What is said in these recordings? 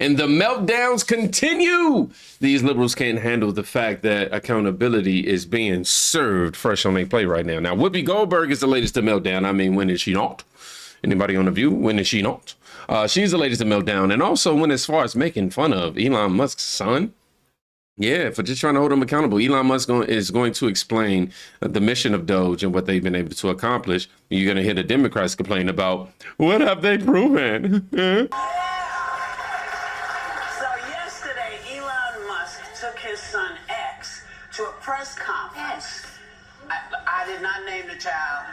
And the meltdowns continue. These liberals can't handle the fact that accountability is being served fresh on their plate right now. Now, Whoopi Goldberg is the latest to meltdown. I mean, when is she not? Anybody on The View? When is she not? She's the latest to meltdown. And also when as far as making fun of Elon Musk's son, yeah, for just trying to hold him accountable. Elon Musk is going to explain the mission of DOGE and what they've been able to accomplish. You're going to hear the Democrats complain about, what have they proven? His son X to a press conference. I did not name the child.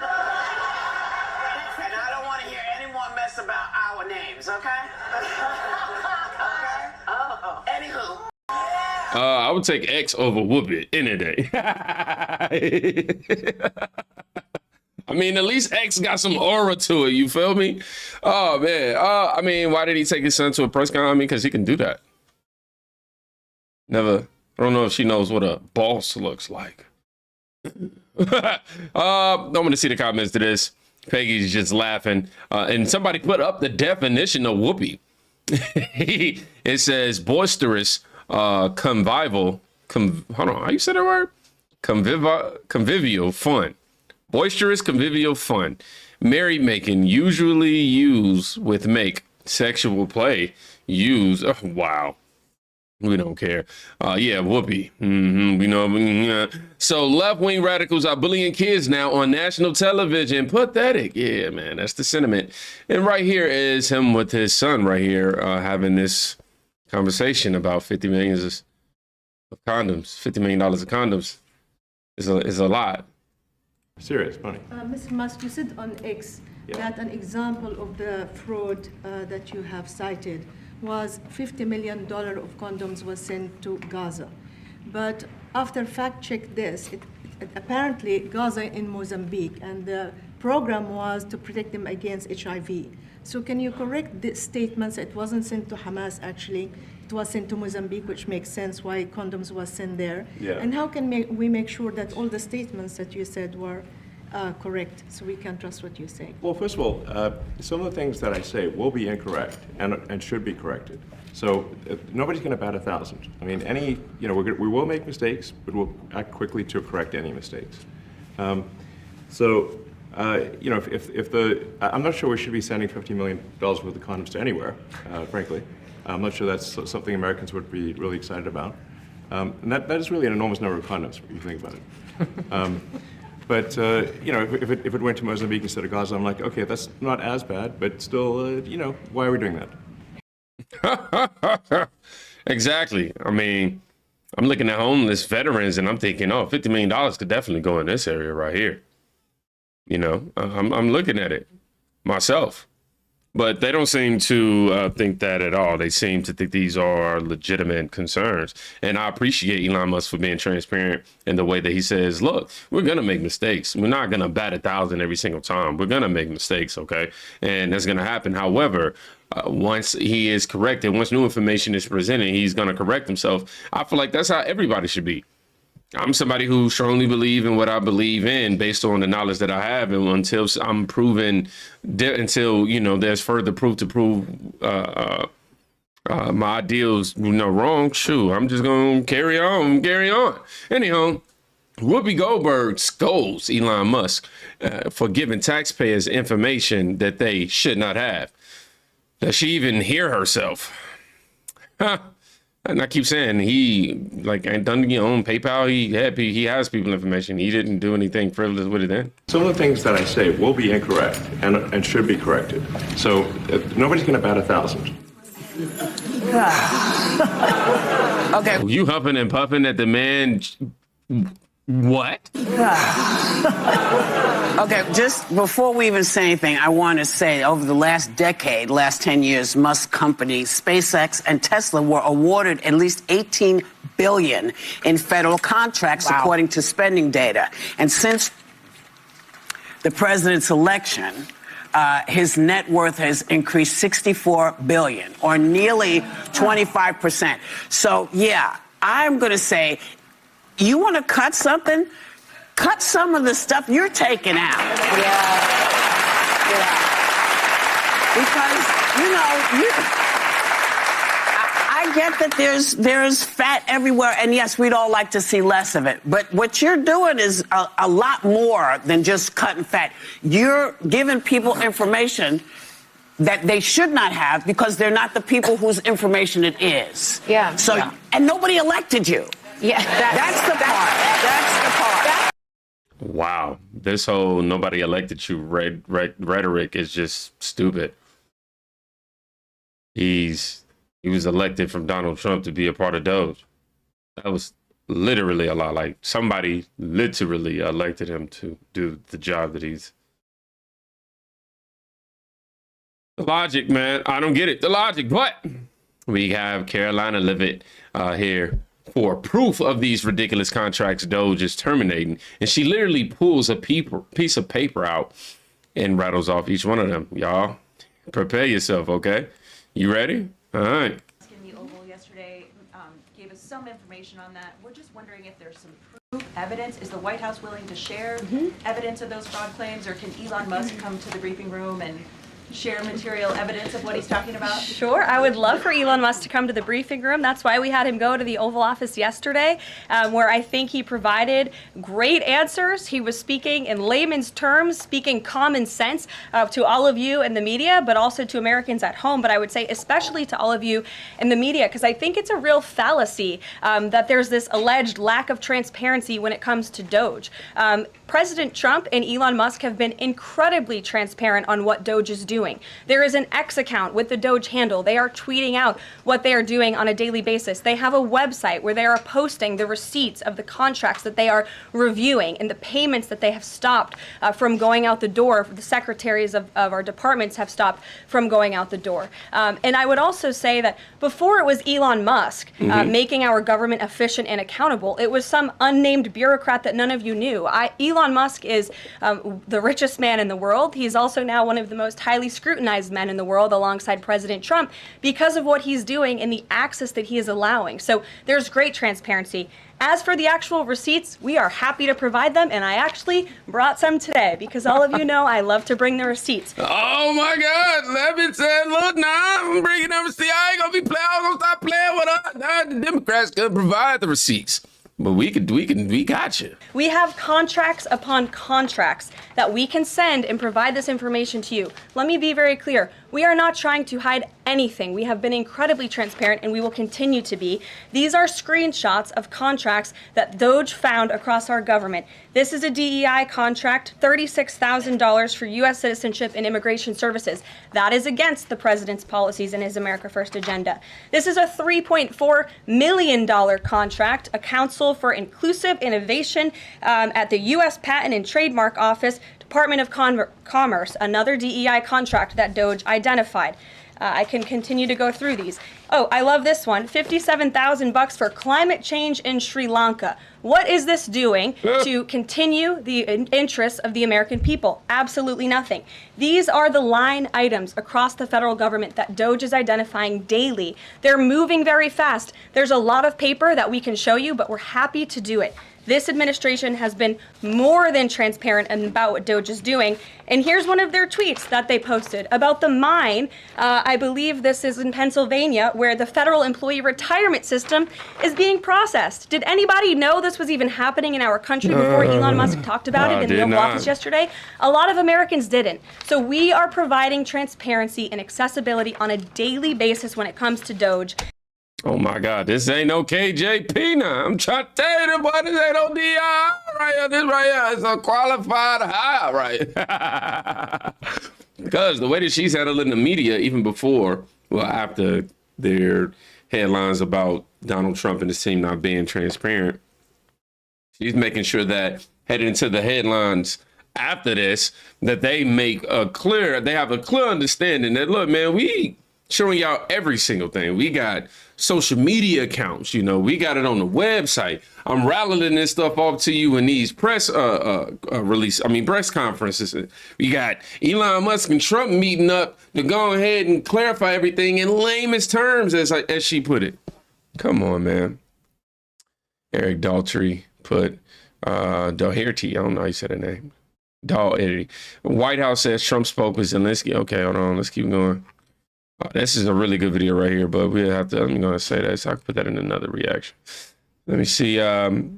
And I don't want to hear any more mess about our names, okay? Okay? Oh. Anywho. I would take X over Whoopi any day. I mean, at least X got some aura to it, you feel me? Oh, man. I mean, why did he take his son to a press conference? I mean, because he can do that. Never. I don't know if she knows what a boss looks like. I want to see the comments to this. Peggy's just laughing. And somebody put up the definition of Whoopi. It says boisterous, convivial, hold on, how you say that word? Convivial fun. Boisterous, convivial fun. Merry making, usually used with make. Sexual play, use. Oh, wow. We don't care. Yeah, Whoopi. We know. So left-wing radicals are bullying kids now on national television. Pathetic. Yeah, man, that's the sentiment. And right here is him with his son right here having this conversation about $50 million of condoms. $50 million of condoms is a lot. Serious money. Mr. Musk, you said on X that an example of the fraud that you have cited was $50 million of condoms was sent to Gaza. But after fact-check this, it apparently Gaza in Mozambique, and the program was to protect them against HIV. So can you correct the statements? It wasn't sent to Hamas, actually. It was sent to Mozambique, which makes sense why condoms was sent there. Yeah. And how can we make sure that all the statements that you said were correct, so we can trust what you say? Well, first of all, some of the things that I say will be incorrect and should be corrected. So nobody's going to bat 1,000. I mean, we will make mistakes, but we'll act quickly to correct any mistakes. I'm not sure we should be sending $50 million worth of condoms to anywhere, frankly. I'm not sure that's something Americans would be really excited about. And that is really an enormous number of condoms, if you think about it. But if it went to Mozambique instead of Gaza, I'm like, okay, that's not as bad, but still, why are we doing that? Exactly. I mean, I'm looking at homeless veterans and I'm thinking, oh, $50 million could definitely go in this area right here. I'm looking at it myself. But they don't seem to think that at all. They seem to think these are legitimate concerns. And I appreciate Elon Musk for being transparent in the way that he says, look, we're going to make mistakes. We're not going to bat 1,000 every single time. We're going to make mistakes, okay? And that's going to happen. However, once he is corrected, once new information is presented, he's going to correct himself. I feel like that's how everybody should be. I'm somebody who strongly believe in what I believe in based on the knowledge that I have. And until I'm proven, until, there's further proof to prove my ideals, wrong, shoot, I'm just going to carry on. Anyhow, Whoopi Goldberg scolds Elon Musk for giving taxpayers information that they should not have. Does she even hear herself? And I keep saying he ain't done on PayPal. He has people information. He didn't do anything frivolous with it then. Some of the things that I say will be incorrect and should be corrected. So nobody's going to bat 1,000. Okay. You huffing and puffing at the man. What? Okay, just before we even say anything, I want to say over the last decade, last 10 years, Musk companies, SpaceX and Tesla were awarded at least $18 billion in federal contracts, according to spending data. And since the president's election, his net worth has increased $64 billion, or nearly 25%. So, yeah, I'm going to say, you want to cut something? Cut some of the stuff you're taking out. Yeah. Because, get that there's fat everywhere, and yes, we'd all like to see less of it. But what you're doing is a lot more than just cutting fat. You're giving people information that they should not have because they're not the people whose information it is. Yeah. So, and nobody elected you. Yeah. That's the part. That's the part. Wow, this whole nobody elected you rhetoric is just stupid. He was elected from Donald Trump to be a part of DOGE. That was literally a lot. Like somebody literally elected him to do the job that he's. The logic, man. I don't get it. The logic. But we have Karoline Leavitt here for proof of these ridiculous contracts DOGE is terminating. And she literally pulls a piece of paper out and rattles off each one of them. Y'all, prepare yourself, okay? You ready? All right. In the Oval yesterday gave us some information on that. We're just wondering if there's some proof, evidence. Is the White House willing to share evidence of those fraud claims, or can Elon Musk come to the briefing room and share material evidence of what he's talking about? Sure, I would love for Elon Musk to come to the briefing room. That's why we had him go to the Oval Office yesterday, where I think he provided great answers. He was speaking in layman's terms, speaking common sense to all of you in the media, but also to Americans at home. But I would say especially to all of you in the media, because I think it's a real fallacy that there's this alleged lack of transparency when it comes to DOGE. President Trump and Elon Musk have been incredibly transparent on what DOGE is doing. There is an X account with the DOGE handle. They are tweeting out what they are doing on a daily basis. They have a website where they are posting the receipts of the contracts that they are reviewing and the payments that they have stopped from going out the door. The secretaries of our departments have stopped from going out the door. And I would also say that before it was Elon Musk making our government efficient and accountable, it was some unnamed bureaucrat that none of you knew. Elon Musk is the richest man in the world. He's also now one of the most highly scrutinized men in the world alongside President Trump because of what he's doing and the access that he is allowing. So there's great transparency. As for the actual receipts, we are happy to provide them, and I actually brought some today because all of you know I love to bring the receipts. Oh my God, Leavitt said, look now, I'm bringing them receipts. I ain't gonna be playing, I'm gonna stop playing with us. Nah, the Democrats could provide the receipts. But we got you. We have contracts upon contracts that we can send and provide this information to you. Let me be very clear. We are not trying to hide anything. We have been incredibly transparent, and we will continue to be. These are screenshots of contracts that DOGE found across our government. This is a DEI contract, $36,000 for U.S. citizenship and immigration services. That is against the president's policies and his America First agenda. This is a $3.4 million contract, a Council for Inclusive Innovation at the U.S. Patent and Trademark Office, Department of Commerce, another DEI contract that DOGE identified. I can continue to go through these. Oh, I love this one. $57,000 for climate change in Sri Lanka. What is this doing to continue the interests of the American people? Absolutely nothing. These are the line items across the federal government that DOGE is identifying daily. They're moving very fast. There's a lot of paper that we can show you, but we're happy to do it. This administration has been more than transparent about what DOGE is doing. And here's one of their tweets that they posted about the mine. I believe this is in Pennsylvania, where the federal employee retirement system is being processed. Did anybody know this was even happening in our country before Elon Musk talked about it in the Oval Office yesterday? A lot of Americans didn't. So we are providing transparency and accessibility on a daily basis when it comes to DOGE. Oh my God, this ain't no KJP now. I'm trying to tell you, boy, this ain't no DI right here. This right here is a qualified hire, right? Because the way that she's handling the media, even before, well, after their headlines about Donald Trump and his team not being transparent, she's making sure that heading into the headlines after this, that they have a clear understanding that, look, man, we showing y'all every single thing. We got social media accounts, we got it on the website. I'm rattling this stuff off to you in these press press conferences. We got Elon Musk and Trump meeting up to go ahead and clarify everything in lamest terms, as she put it. Come on, man. Eric Daltrey put Doherty, I don't know how you said her name. Doherty. White House says Trump spoke with Zelensky. Okay, hold on, let's keep going. Oh, this is a really good video right here, but we'll have to, I'm going to say that so I can put that in another reaction. Let me see.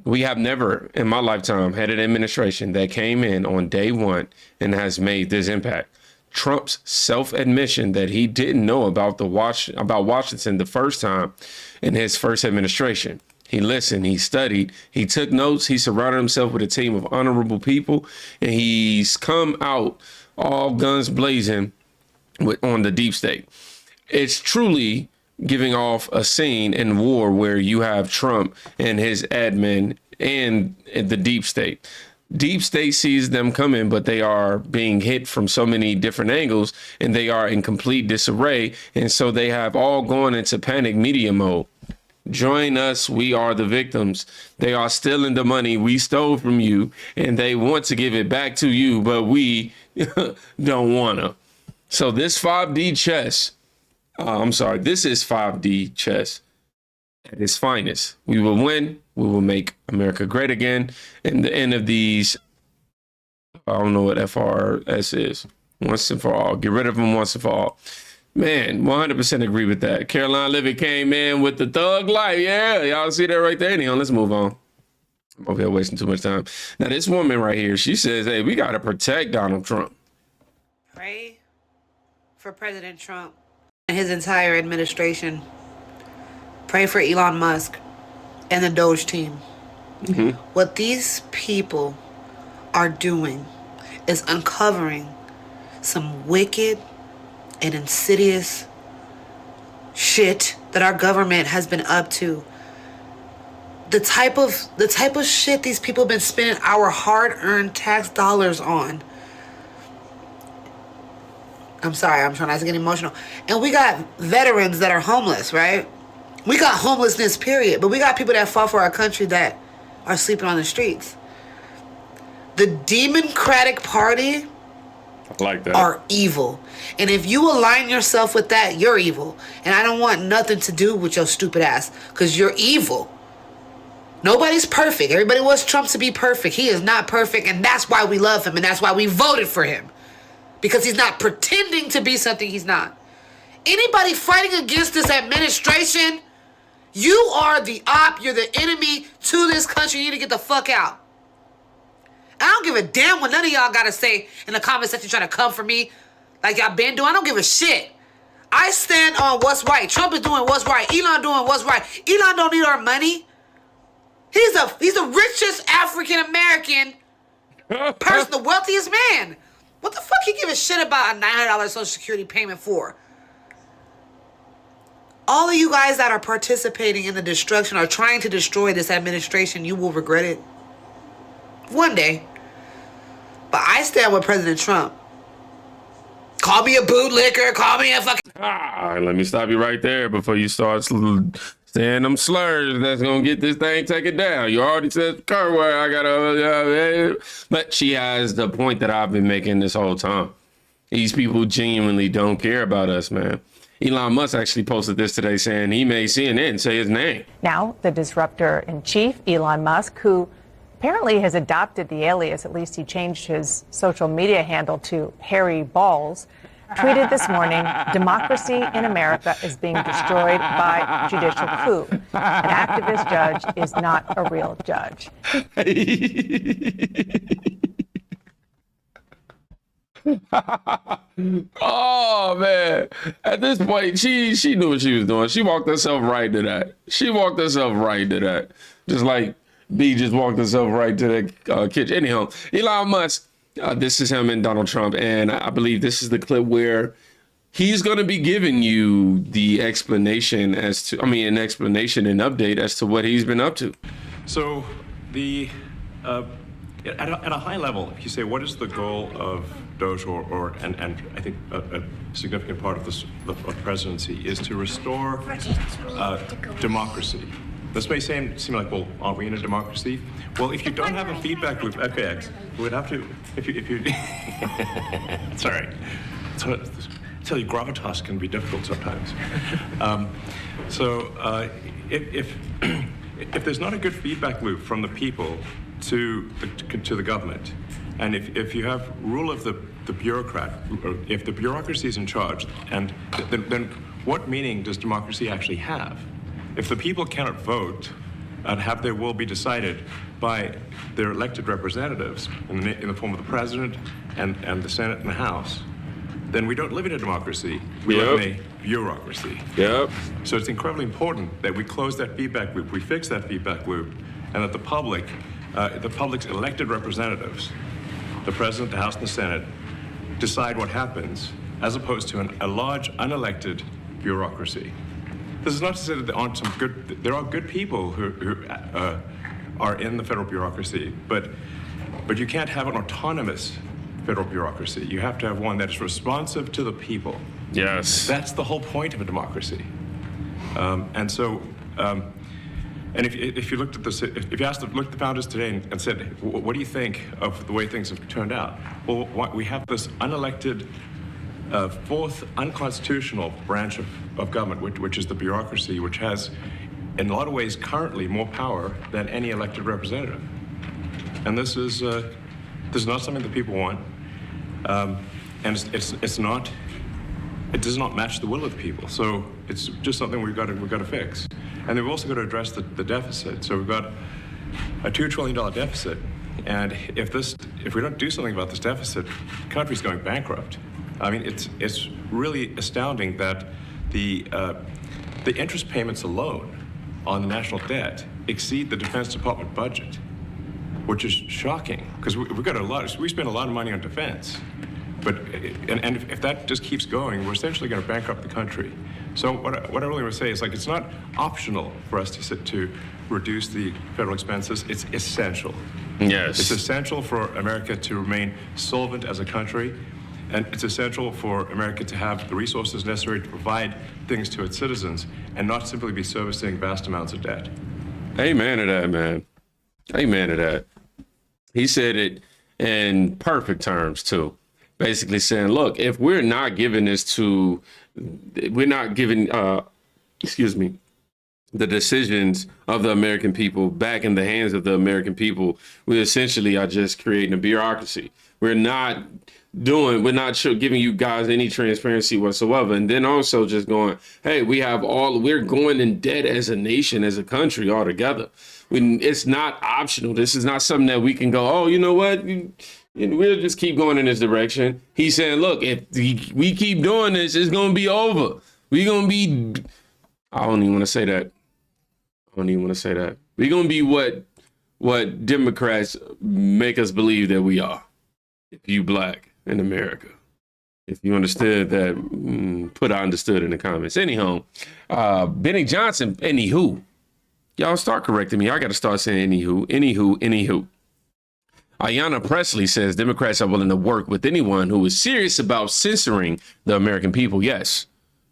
We have never in my lifetime had an administration that came in on day one and has made this impact. Trump's self-admission that he didn't know about Washington the first time in his first administration. He listened, he studied, he took notes, he surrounded himself with a team of honorable people, and he's come out all guns blazing on the deep state. It's truly giving off a scene in war where you have Trump and his admin and the deep state. Deep state sees them coming, but they are being hit from so many different angles and they are in complete disarray. And so they have all gone into panic media mode. Join us. We are the victims. They are stealing the money we stole from you and they want to give it back to you, but we don't want to. So this 5D chess, this is 5D chess at its finest. We will win. We will make America great again. And the end of these, I don't know what FRS is. Once and for all. Get rid of them once and for all. Man, 100% agree with that. Karoline Leavitt came in with the thug life. Yeah, y'all see that right there? Anyhow, let's move on. I'm over here wasting too much time. Now, this woman right here, she says, hey, we got to protect Donald Trump. Pray for President Trump and his entire administration. Pray for Elon Musk and the DOGE team. Mm-hmm. What these people are doing is uncovering some wicked and insidious shit that our government has been up to. The type of shit these people have been spending our hard-earned tax dollars on. I'm sorry, I'm trying not to get emotional. And we got veterans that are homeless, right? We got homelessness, period. But we got people that fought for our country that are sleeping on the streets. The Democratic Party like that are evil. And if you align yourself with that, you're evil. And I don't want nothing to do with your stupid ass because you're evil. Nobody's perfect. Everybody wants Trump to be perfect. He is not perfect, and that's why we love him, and that's why we voted for him. Because he's not pretending to be something he's not. Anybody fighting against this administration, you are the op, you're the enemy to this country. You need to get the fuck out. I don't give a damn what none of y'all gotta say in the comments that you're trying to come for me like y'all been doing. I don't give a shit. I stand on what's right. Trump is doing what's right. Elon doing what's right. Elon don't need our money. He's the richest African American person, the wealthiest man. What the fuck he give a shit about a $900 Social Security payment for? All of you guys that are participating in the destruction or trying to destroy this administration, you will regret it. One day. But I stand with President Trump. Call me a bootlicker. Call me a fucking... let me stop you right there before you start saying them slurs that's going to get this thing taken down. You already said curse word. I got to... But she has the point that I've been making this whole time. These people genuinely don't care about us, man. Elon Musk actually posted this today saying he made CNN say his name. Now, the disruptor-in-chief, Elon Musk, who apparently has adopted the alias, at least he changed his social media handle to Harry Balls, tweeted this morning, "Democracy in America is being destroyed by judicial coup. An activist judge is not a real judge." Oh man, at this point she knew what she was doing. She walked herself right to that. Just like B just walked herself right to the kitchen. Anyhow, Elon Musk, this is him and Donald Trump, and I believe this is the clip where he's going to be giving you the explanation an explanation and update as to what he's been up to. So the at a high level, if you say what is the goal of DOGE and I think a significant part of the presidency is to restore democracy. This may seem like, well, aren't we in a democracy? Well, if you don't have a feedback loop, FAX, we would have to, if you it's all right. So, I tell you, gravitas can be difficult sometimes. If there's not a good feedback loop from the people to the government, and if you have rule of the the bureaucrat, or if the bureaucracy is in charge, and then what meaning does democracy actually have? If the people cannot vote and have their will be decided by their elected representatives in the form of the president and the Senate and the House, then we don't live in a democracy. We live in a bureaucracy. Yep. So it's incredibly important that we close that feedback loop, we fix that feedback loop, and that the public's elected representatives, the president, the House, and the Senate, decide what happens, as opposed to a large unelected bureaucracy. This is not to say that there are good people who are in the federal bureaucracy, but you can't have an autonomous federal bureaucracy. You have to have one that is responsive to the people. Yes. That's the whole point of a democracy. And if you looked at this, if you looked at the founders today and said, what do you think of the way things have turned out? Well, we have this unelected, fourth unconstitutional branch of government, which is the bureaucracy, which has, in a lot of ways, currently more power than any elected representative. And this is not something that people want. And it does not match the will of the people. So it's just something we've got to fix. And we've also got to address the deficit. So we've got a $2 trillion deficit. And if we don't do something about this deficit, the country's going bankrupt. I mean, it's really astounding that the interest payments alone on the national debt exceed the Defense Department budget, which is shocking, because we spend a lot of money on defense. But if that just keeps going, we're essentially going to bankrupt the country. So what I really want to say is, like, it's not optional for us to reduce the federal expenses. It's essential. Yes. It's essential for America to remain solvent as a country, and it's essential for America to have the resources necessary to provide things to its citizens and not simply be servicing vast amounts of debt. Amen to that, man. Amen to that. He said it in perfect terms, too. Basically saying, look, if we're not giving the decisions of the American people back in the hands of the American people, we essentially are just creating a bureaucracy. We're not giving you guys any transparency whatsoever. And then also just going, hey, we're going in debt as a nation, as a country altogether. It's not optional. This is not something that we can go, oh, you know what? We'll just keep going in this direction. He's saying, look, if we keep doing this, it's going to be over. We're going to be, I don't even want to say that. We're going to be what Democrats make us believe that we are. If you black in America. If you understood that, put I understood in the comments. Anyhow, Benny Johnson, anywho. Y'all start correcting me. I got to start saying anywho. Ayanna Presley says Democrats are willing to work with anyone who is serious about censoring the American people. Yes,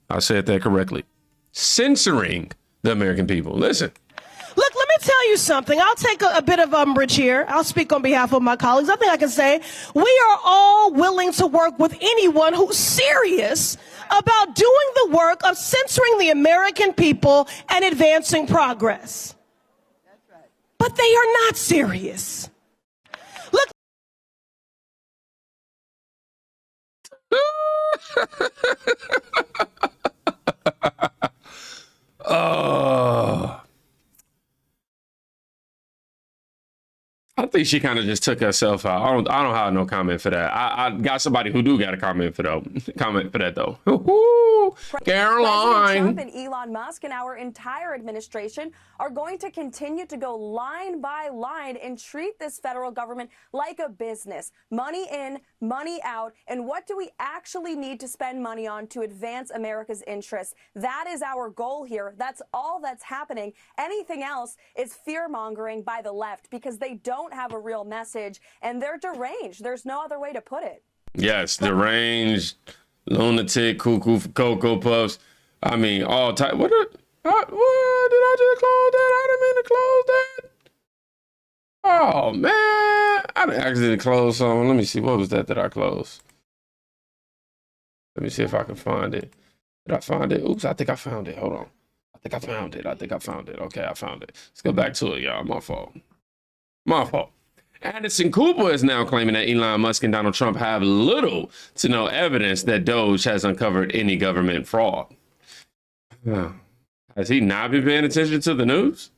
I said that correctly. Censoring the American people. Listen. Look, let me tell you something. I'll take a bit of umbrage here. I'll speak on behalf of my colleagues. I think I can say we are all willing to work with anyone who's serious about doing the work of censoring the American people and advancing progress. That's right. But they are not serious. Look. I think she kind of just took herself out. I don't have no comment for that. I got somebody who do got a comment for that though. Caroline. President Trump and Elon Musk and our entire administration are going to continue to go line by line and treat this federal government like a business. Money in, money out. And what do we actually need to spend money on to advance America's interests? That is our goal here. That's all that's happening. Anything else is fear-mongering by the left because they don't have a real message and they're deranged. There's no other way to put it. Yes, deranged, lunatic, cuckoo for Cocoa Puffs. I mean, all type. What did I just close that? I didn't mean to close that. Oh man, I didn't accidentally close something. Let me see. What was that I closed? Let me see if I can find it. Did I find it? Oops, I think I found it. Hold on. I think I found it. Okay, I found it. Let's go back to it, y'all. My fault. Anderson Cooper is now claiming that Elon Musk and Donald Trump have little to no evidence that DOGE has uncovered any government fraud. Has he not been paying attention to the news?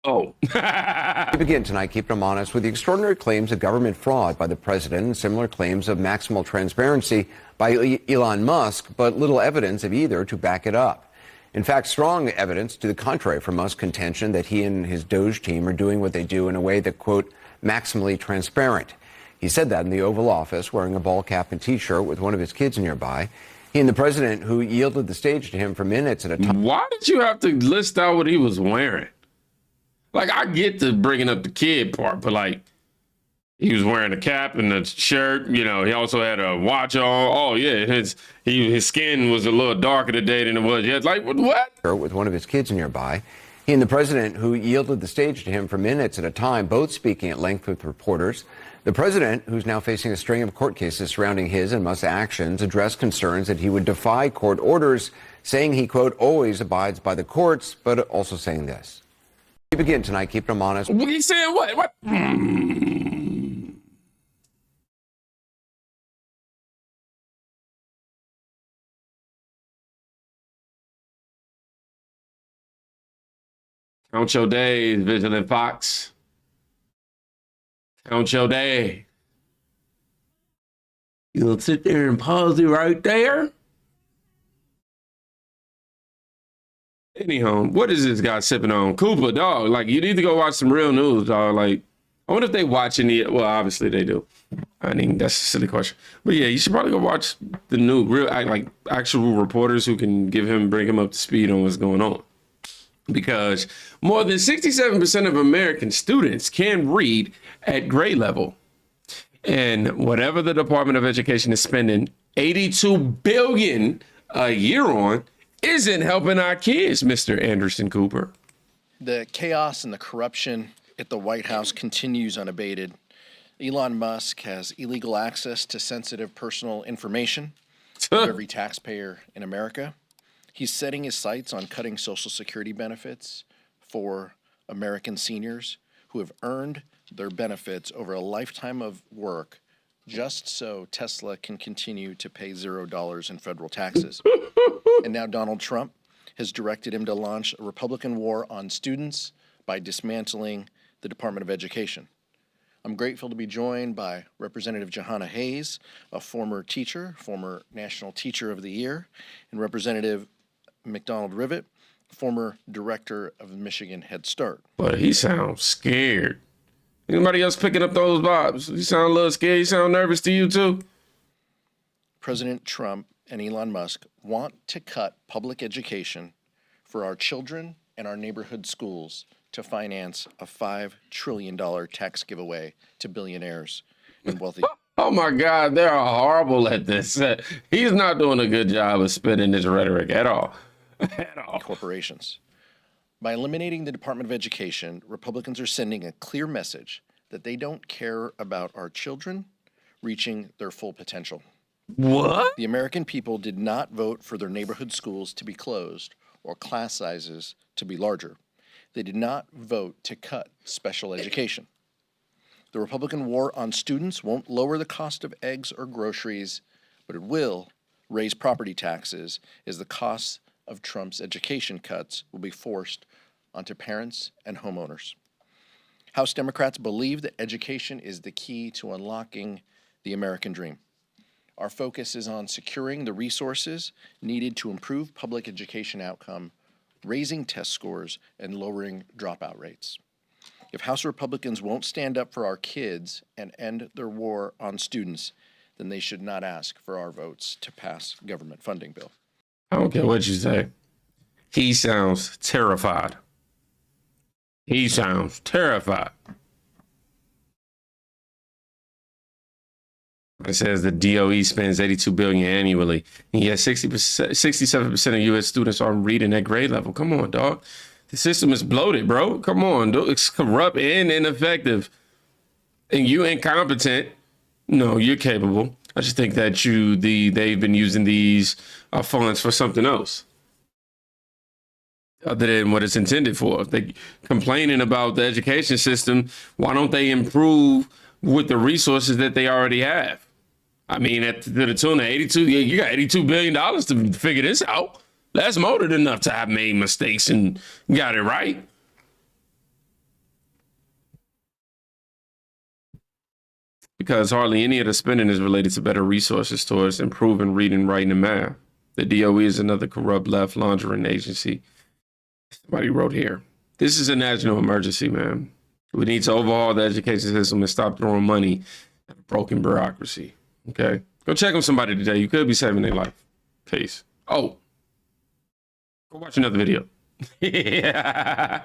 Oh. We begin tonight, keeping them honest, with the extraordinary claims of government fraud by the president and similar claims of maximal transparency by Elon Musk, but little evidence of either to back it up. In fact, strong evidence to the contrary from Musk's contention that he and his DOGE team are doing what they do in a way that, quote, maximally transparent. He said that in the Oval Office, wearing a ball cap and T-shirt with one of his kids nearby. He and the president, who yielded the stage to him for minutes at a time. Why did you have to list out what he was wearing? Like, I get the bringing up the kid part, but like, he was wearing a cap and a shirt. You know, he also had a watch on. Oh yeah, his skin was a little darker today than it was yet. Like, what? With one of his kids nearby. He and the president, who yielded the stage to him for minutes at a time, both speaking at length with reporters. The president, who's now facing a string of court cases surrounding his and Musk's actions, addressed concerns that he would defy court orders, saying he, quote, always abides by the courts, but also saying this. We begin tonight, keeping them honest. He's saying what? What? Count your days, Vigilant Fox. Count your day. You'll sit there and pause it right there. Anyhow, what is this guy sipping on? Cooper, dog. Like, you need to go watch some real news, dog. Like, I wonder if they watching it. Well, obviously they do. I mean, that's a silly question. But yeah, you should probably go watch the new, real, like, actual reporters who can bring him up to speed on what's going on. Because more than 67% of American students can read at grade level. And whatever the Department of Education is spending $82 billion a year on isn't helping our kids, Mr. Anderson Cooper. The chaos and the corruption at the White House continues unabated. Elon Musk has illegal access to sensitive personal information of every taxpayer in America. He's setting his sights on cutting Social Security benefits for American seniors who have earned their benefits over a lifetime of work just so Tesla can continue to pay $0 in federal taxes. And now Donald Trump has directed him to launch a Republican war on students by dismantling the Department of Education. I'm grateful to be joined by Representative Jahana Hayes, a former teacher, former National Teacher of the Year, and Representative McDonald Rivet, former director of Michigan Head Start. But he sounds scared. Anybody else picking up those vibes? You sound a little scared? You sound nervous to you too? President Trump and Elon Musk want to cut public education for our children and our neighborhood schools to finance a $5 trillion tax giveaway to billionaires and wealthy. Oh my God, they're horrible at this. He's not doing a good job of spinning his rhetoric at all. At all. Corporations. By eliminating the Department of Education, Republicans are sending a clear message that they don't care about our children reaching their full potential. What? The American people did not vote for their neighborhood schools to be closed or class sizes to be larger. They did not vote to cut special education. The Republican war on students won't lower the cost of eggs or groceries, but it will raise property taxes as the costs of Trump's education cuts will be forced onto parents and homeowners. House Democrats believe that education is the key to unlocking the American dream. Our focus is on securing the resources needed to improve public education outcome, raising test scores, and lowering dropout rates. If House Republicans won't stand up for our kids and end their war on students, then they should not ask for our votes to pass government funding bill. I don't care what you say. He sounds terrified. He sounds terrified. It says the DOE spends $82 billion annually, and yet 67% of U.S. students aren't reading at grade level. Come on, dog. The system is bloated, bro. Come on, dude. It's corrupt and ineffective, and you incompetent. No, you're capable. I just think that they've been using these funds for something else. other than what it's intended for. If they complaining about the education system, why don't they improve with the resources that they already have? I mean, to the tune of 82, you got $82 billion to figure this out. That's more than enough to have made mistakes and got it right. Because hardly any of the spending is related to better resources towards improving reading, writing, and math. The DOE is another corrupt left laundering agency. Somebody wrote here, this is a national emergency, man. We need to overhaul the education system and stop throwing money at a broken bureaucracy. Okay? Go check on somebody today. You could be saving their life. Peace. Oh, go watch another video. Yeah.